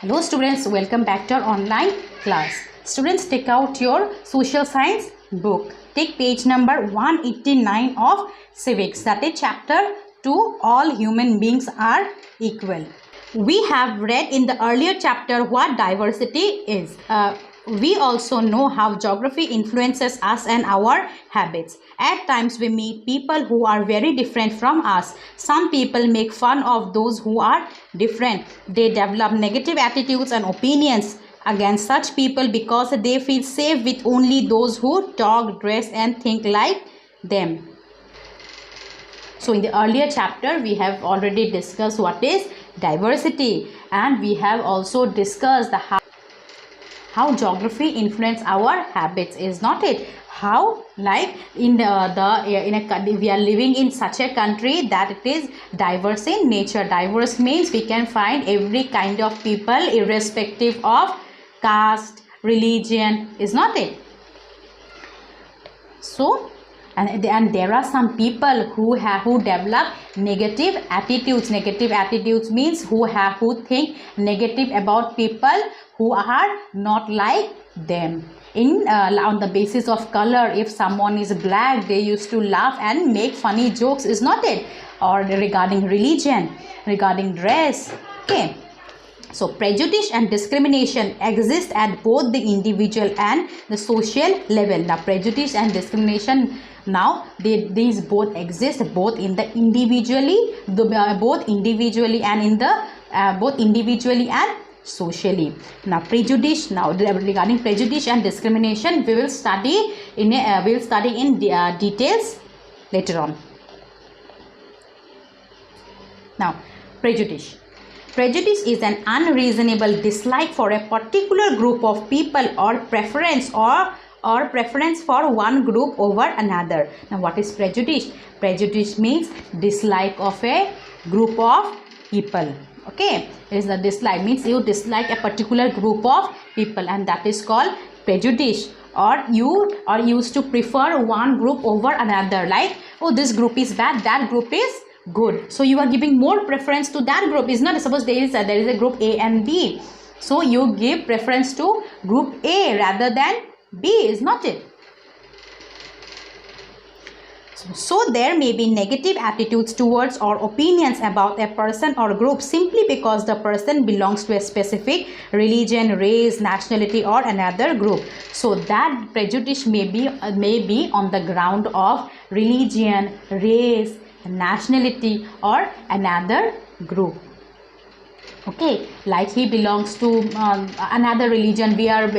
Hello students, welcome back to our online class. Students, take out your social science book. Take page number 189 of civics, that is chapter 2, all human beings are equal. We have read in the earlier chapter what diversity is. We also know how geography influences us and our habits. At times we meet people who are very different from us. Some people make fun of those who are different. They develop negative attitudes and opinions against such people because they feel safe with only those who talk, dress and think like them. So in the earlier chapter we have already discussed what is diversity, and we have also discussed the how geography influence our habits, is not it? How, like in we are living in such a country that it is diverse in nature. Diverse means we can find every kind of people irrespective of caste, religion, is not it? So and there are some people who develop negative attitudes. Negative attitudes means who think negative about people who are not like them. On the basis of color, if someone is black, they used to laugh and make funny jokes, is not it? Or regarding religion, regarding dress. Okay, so prejudice and discrimination exist at both the individual and the social level. Now prejudice and discrimination, now these both exist both in the individually, both individually and in the both individually and socially. Now prejudice, now regarding prejudice and discrimination we will study in details later on. Now prejudice. Prejudice is an unreasonable dislike for a particular group of people or preference for one group over another. Now what is prejudice? Prejudice means dislike of a group of people. Okay, it is a dislike, means you dislike a particular group of people, and that is called prejudice. Or you used to prefer one group over another, like, oh, this group is bad, that group is good, so you are giving more preference to that group, is not? Suppose there is a group A and B, so you give preference to group A rather than B, is not it? So there may be negative attitudes towards or opinions about a person or group simply because the person belongs to a specific religion, race, nationality or another group. So that prejudice may be on the ground of religion, race, nationality or another group. Okay, like he belongs to another religion, we are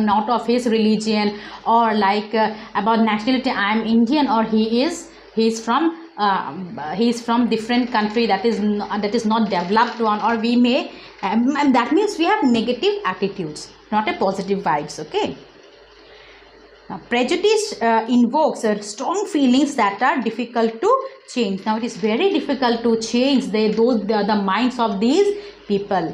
not of his religion, or like about nationality, I am Indian, or he is from different country that is not developed one, or we may and that means we have negative attitudes, not a positive vibes. Okay. Now, prejudice invokes strong feelings that are difficult to change. Now, it is very difficult to change the minds of these people.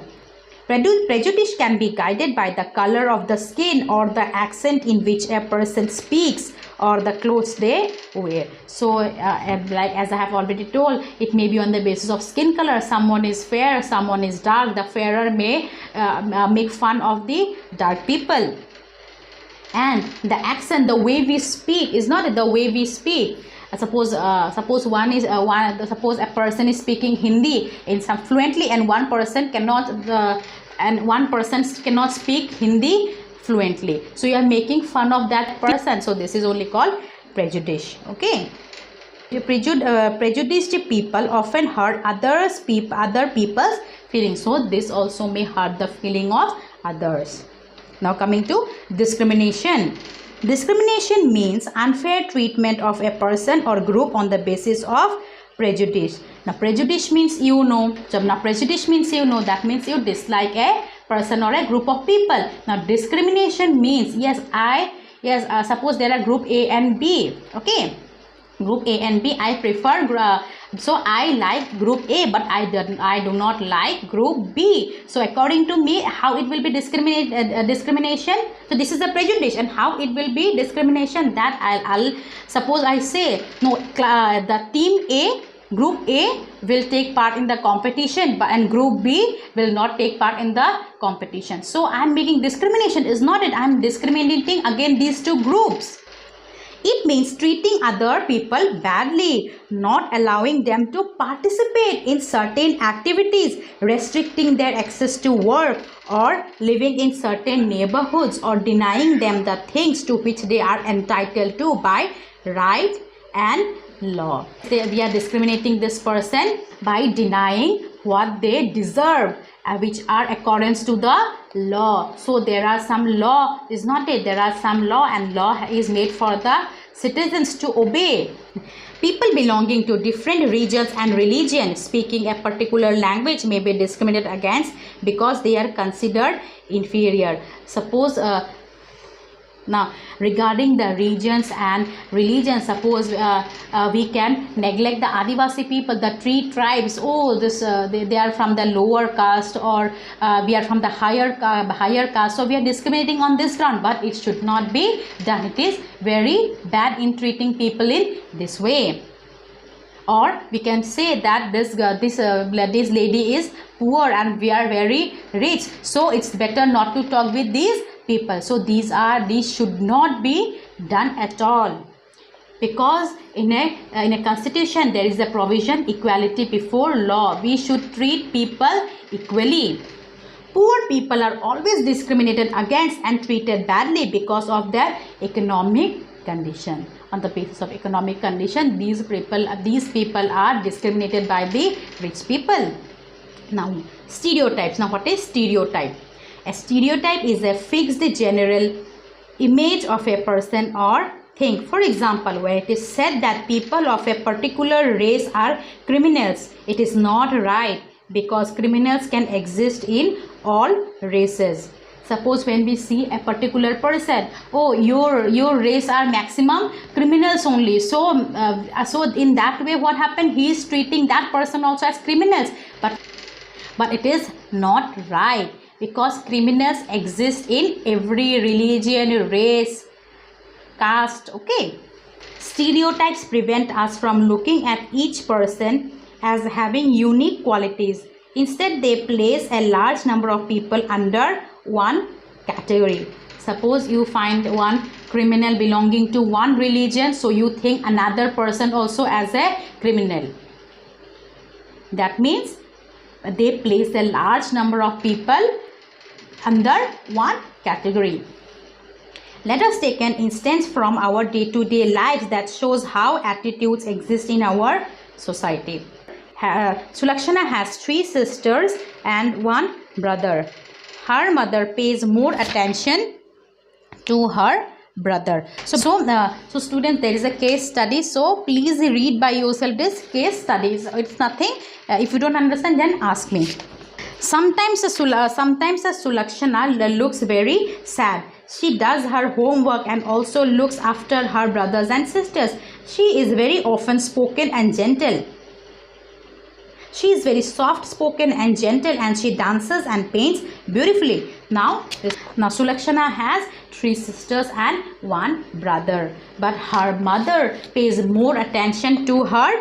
Prejudice can be guided by the color of the skin or the accent in which a person speaks or the clothes they wear. So, like as I have already told, it may be on the basis of skin color. Someone is fair, someone is dark. The fairer may make fun of the dark people. And the accent, the way we speak, is not the way we speak. Suppose suppose a person is speaking Hindi in some fluently, and one person cannot speak Hindi fluently. So you are making fun of that person. So this is only called prejudice. Okay. Prejudiced people often hurt other people's feelings. So this also may hurt the feeling of others. Now coming to discrimination. Discrimination means unfair treatment of a person or group on the basis of prejudice. Now prejudice means that means you dislike a person or a group of people. Now discrimination means suppose there are group A and B. Okay, group A and B, I prefer so I like group A, but I do not like group B. So according to me, how it will be discrimination? So this is the prejudice, and how it will be discrimination, that I'll suppose I say no, the team A Group A will take part in the competition and group B will not take part in the competition. So I am making discrimination, is not it? I am discriminating against these two groups. It means treating other people badly, not allowing them to participate in certain activities, restricting their access to work, or living in certain neighborhoods, or denying them the things to which they are entitled to by right and law. We are discriminating this person by denying what they deserve, which are accordance to the law. So there are some law, is not it? There are some law, and law is made for the citizens to obey. People belonging to different regions and religions speaking a particular language may be discriminated against because they are considered inferior. Suppose now regarding the regions and religions, suppose we can neglect the Adivasi people, the three tribes. Oh, this they are from the lower caste, or we are from the higher caste, so we are discriminating on this ground. But it should not be done. It is very bad in treating people in this way. Or we can say that this lady is poor and we are very rich, so it's better not to talk with these people. So these should not be done at all, because in a constitution there is a provision equality before law. We should treat people equally. Poor people are always discriminated against and treated badly because of their economic condition. On the basis of economic condition, these people are discriminated by the rich people. Now stereotypes. Now what is stereotype? A stereotype is a fixed general image of a person or thing. For example, where it is said that people of a particular race are criminals, it is not right, because criminals can exist in all races. Suppose when we see a particular person, oh, your race are maximum criminals only, so in that way what happened, he is treating that person also as criminals, but it is not right, because criminals exist in every religion, race, caste. Okay, stereotypes prevent us from looking at each person as having unique qualities. Instead, they place a large number of people under one category. Suppose you find one criminal belonging to one religion, so you think another person also as a criminal. That means they place a large number of people under one category. Let us take an instance from our day-to-day lives that shows how attitudes exist in our society. Sulakshana has 3 sisters and 1 brother. Her mother pays more attention to her brother. So students, there is a case study, so please read by yourself this case study. It's nothing. If you don't understand, then ask me. Sometimes Sulakshana looks very sad. She does her homework and also looks after her brothers and sisters. She is very often spoken and gentle. She is very soft spoken and gentle, and she dances and paints beautifully. Now Sulakshana has 3 sisters and 1 brother, but her mother pays more attention to her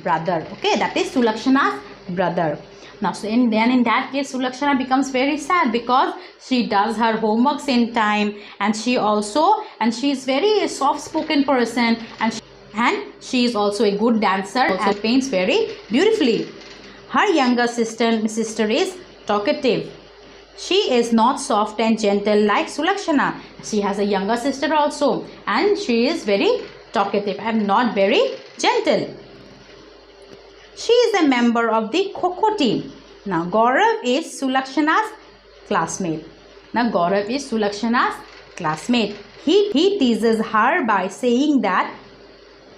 brother. Okay, that is Sulakshana's brother. Now, so in that case, Sulakshana becomes very sad, because she does her homeworks in time, and she is very soft spoken person, and she is also a good dancer, and paints very beautifully. Her younger sister is talkative. She is not soft and gentle like Sulakshana. She has a younger sister also, and she is very talkative and not very gentle. She is a member of the Kho-Kho team. Now Gaurav is Sulakshana's classmate. He teases her by saying that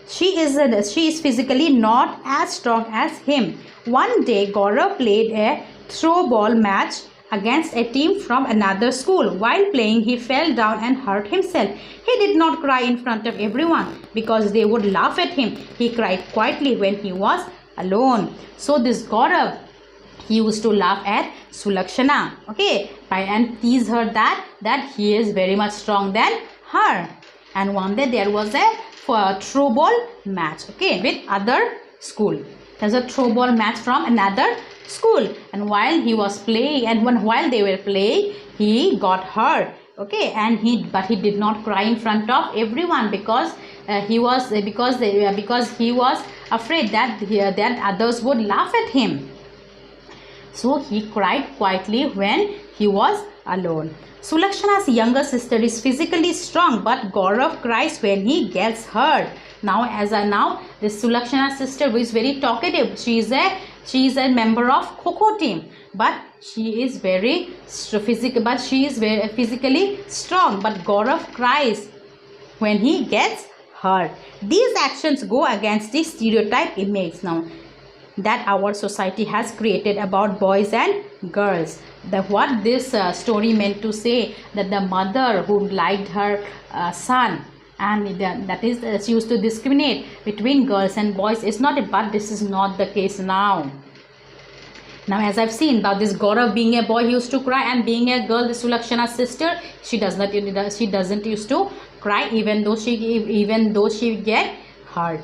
she is physically not as strong as him. One day Gaurav played a throw ball match against a team from another school. While playing, he fell down and hurt himself. He did not cry in front of everyone because they would laugh at him. He cried quietly when he was alone. So this Gaurav, he used to laugh at Sulakshana, okay, and tease her that he is very much strong than her. And one day there was a throw ball match, okay, with other school. there's a throw ball match from another school, and while he was playing, and while they were playing, he got hurt. Okay, and he did not cry in front of everyone because he was afraid that others would laugh at him. So he cried quietly when he was alone. Sulakshana's younger sister is physically strong, but Gaurav cries when he gets hurt. Now this Sulakshana's sister, who is very talkative, she is a member of Kho-Kho team, but she is very physically strong. But Gaurav cries when he gets hurt. These actions go against the stereotype image now that our society has created about boys and girls. What this story meant to say, that the mother who liked her son, and that is she used to discriminate between girls and boys, is not, but this is not the case now. Now, as I've seen about this Gaurav being a boy, he used to cry, and being a girl, the Sulakshana's sister, she doesn't used to cry even though she get hurt.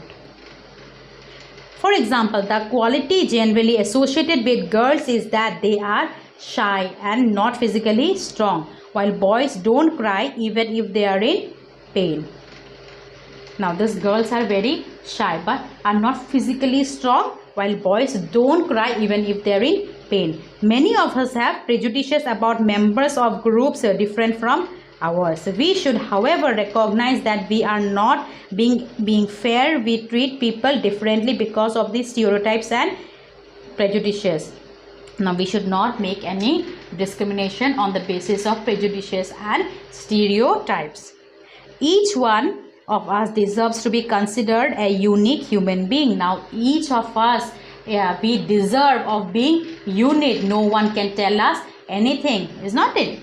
For example, the quality generally associated with girls is that they are shy and not physically strong, while boys don't cry even if they are in pain. Now, these girls are very shy but are not physically strong, while boys don't cry even if they are in pain. Many of us have prejudices about members of groups different from ours. We should, however, recognize that we are not being fair. We treat people differently because of these stereotypes and prejudices. Now, we should not make any discrimination on the basis of prejudices and stereotypes. Each one of us deserves to be considered a unique human being. Now, each of us, we deserve of being unique. No one can tell us anything, is not it?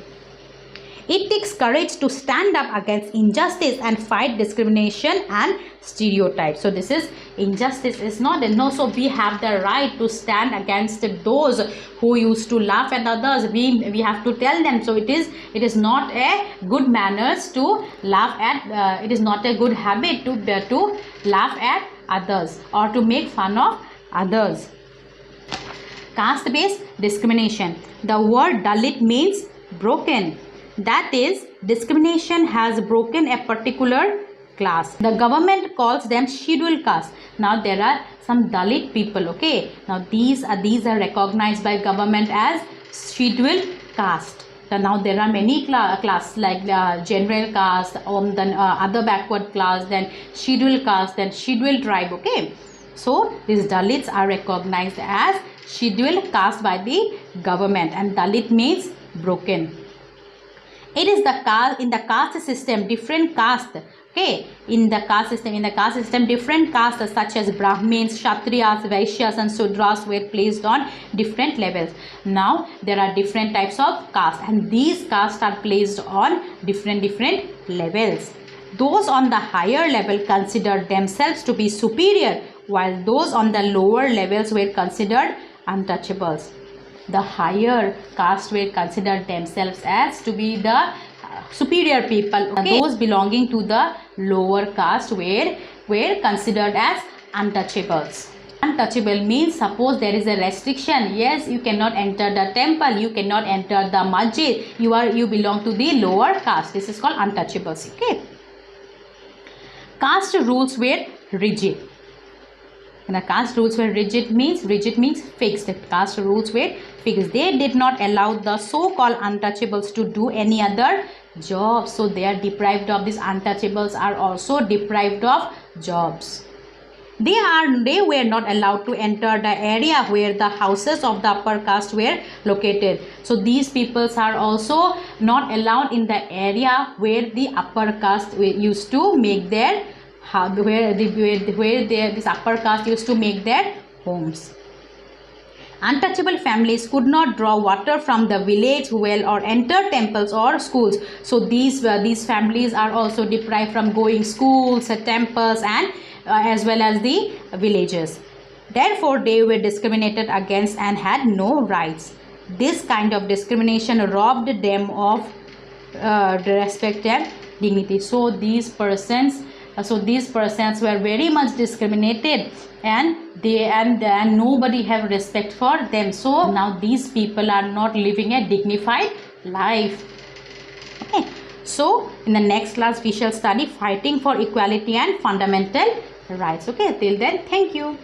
It takes courage to stand up against injustice and fight discrimination and stereotypes. So this is injustice is not no. So we have the right to stand against those who used to laugh at others. We have to tell them. So it is not a good manners to laugh at. It is not a good habit to laugh at others or to make fun of others. Caste-based discrimination. The word Dalit means broken. That is, discrimination has broken a particular class. The government calls them scheduled caste. Now there are some Dalit people. Okay. Now these are recognized by government as scheduled caste. Now there are many classes like general caste, then other backward class, then scheduled caste, then scheduled tribe. Okay. So these Dalits are recognized as scheduled caste by the government, and Dalit means broken. It is the caste, in the caste system, different caste. Okay, in the caste system, different castes such as Brahmins, Kshatriyas, Vaishyas and Sudras were placed on different levels. Now there are different types of castes, and these castes are placed on different levels. Those on the higher level considered themselves to be superior, while those on the lower levels were considered untouchables. The higher caste were considered themselves as to be the superior people. Okay. Those belonging to the lower caste were considered as untouchables. Untouchable means, suppose there is a restriction. Yes, you cannot enter the temple, you cannot enter the masjid. You belong to the lower caste. This is called untouchables. Okay. Caste rules were rigid. And the caste rules were rigid means fixed. The caste rules were fixed. They did not allow the so-called untouchables to do any other jobs. So they are deprived of these untouchables are also deprived of jobs. They were not allowed to enter the area where the houses of the upper caste were located. So these peoples are also not allowed in the area where the upper caste used to make their this upper caste used to make their homes. Untouchable families could not draw water from the village well or enter temples or schools. So these families are also deprived from going schools, temples, and as well as the villages. Therefore, they were discriminated against and had no rights. This kind of discrimination robbed them of respect and dignity. So these persons So these persons were very much discriminated, and nobody have respect for them. So now these people are not living a dignified life. Okay, so in the next class we shall study fighting for equality and fundamental rights. Okay, till then, thank you.